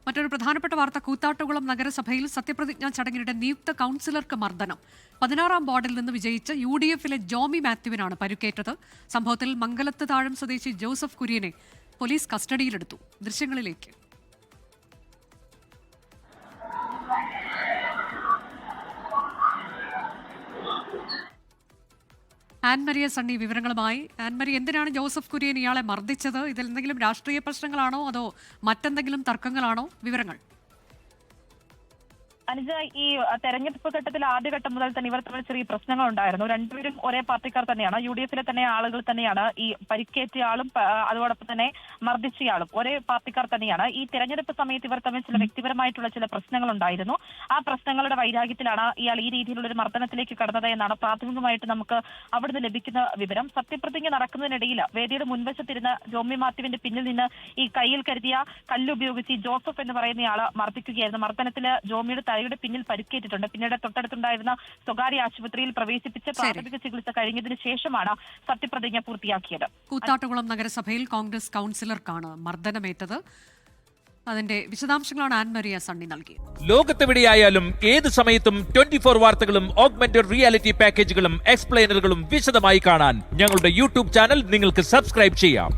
മറ്റൊരു പ്രധാനപ്പെട്ട വാർത്ത കൂത്താട്ടുകുളം നഗരസഭയിൽ സത്യപ്രതിജ്ഞാ ചടങ്ങിനിടെ നിയുക്ത കൌൺസിലർക്ക് മർദ്ദനം. 16ാം വാർഡിൽ നിന്ന് വിജയിച്ച UDF-ലെ ജോമി മാത്യുവിനാണ് പരുക്കേറ്റത്. സംഭവത്തിൽ മംഗലത്ത് താഴം സ്വദേശി ജോസഫ് കുര്യനെ പോലീസ് കസ്റ്റഡിയിലെടുത്തു. ദൃശ്യങ്ങളിലേക്ക്. ആൻമരിയ സണ്ണി വിവരങ്ങളുമായി. ആൻമരി, എന്തിനാണ് ജോസഫ് കുര്യൻ ഇയാളെ മർദ്ദിച്ചത്? ഇതിൽ എന്തെങ്കിലും രാഷ്ട്രീയ പ്രശ്നങ്ങളാണോ അതോ മറ്റെന്തെങ്കിലും തർക്കങ്ങളാണോ? വിവരങ്ങൾ. അനുജ, ഈ തെരഞ്ഞെടുപ്പ് ഘട്ടത്തിൽ ആദ്യഘട്ടം മുതൽ തന്നെ ഇവർ തമ്മിൽ ചെറിയ പ്രശ്നങ്ങൾ ഉണ്ടായിരുന്നു. രണ്ടുപേരും ഒരേ പാർട്ടിക്കാർ തന്നെയാണ്. UDF-ലെ തന്നെ ആളുകൾ തന്നെയാണ്. ഈ പരിക്കേറ്റയാളും അതോടൊപ്പം തന്നെ മർദ്ദിച്ചയാളും ഒരേ പാർട്ടിക്കാർ തന്നെയാണ്. ഈ തെരഞ്ഞെടുപ്പ് സമയത്ത് ഇവർ തമ്മിൽ ചില വ്യക്തിപരമായിട്ടുള്ള ചില പ്രശ്നങ്ങൾ ഉണ്ടായിരുന്നു. ആ പ്രശ്നങ്ങളുടെ വൈരാഗ്യത്തിലാണ് ഇയാൾ ഈ രീതിയിലുള്ള ഒരു മർദ്ദനത്തിലേക്ക് കടന്നത് എന്നാണ് പ്രാഥമികമായിട്ട് നമുക്ക് അവിടുന്ന് ലഭിക്കുന്ന വിവരം. സത്യപ്രതിജ്ഞ നടക്കുന്നതിനിടയിൽ വേദിയുടെ മുൻവശത്തിരുന്ന ജോമി മാത്യുവിന്റെ പിന്നിൽ നിന്ന് ഈ കയ്യിൽ കരുതിയ കല്ലുപയോഗിച്ച് ജോസഫ് എന്ന് പറയുന്നയാള് മർദ്ദിക്കുകയായിരുന്നു. മർദ്ദനത്തിൽ ജോമിയുടെ തലയുടെ പിന്നിൽ പരിക്കേറ്റിട്ടുണ്ട്. പിന്നീട് തൊട്ടടുത്തുണ്ടായിരുന്ന സ്വകാര്യ ആശുപത്രിയിൽ പ്രവേശിപ്പിച്ച് പ്രാഥമിക ചികിത്സ കഴിഞ്ഞതിന് ശേഷമാണ് സത്യപ്രതിജ്ഞ പൂർത്തിയാക്കിയത്. കൂത്താട്ടുകുളം നഗരസഭയിൽ കോൺഗ്രസ് കൌൺസിലർക്കാണ് മർദ്ദനമേറ്റത്. അതിന്റെ വിശദാംശങ്ങളാണ് ആൻമരിയ സണ്ണി നൽകിയത്. ലോകത്തെവിടെയായാലും ഏത് സമയത്തും 24 വാർത്തകളും ഓഗ്മെന്റഡ് റിയാലിറ്റി പാക്കേജുകളും എക്സ്പ്ലെയിനറുകളും വിശദമായി കാണാൻ ഞങ്ങളുടെ YouTube ചാനൽ നിങ്ങൾക്ക് സബ്സ്ക്രൈബ് ചെയ്യാം.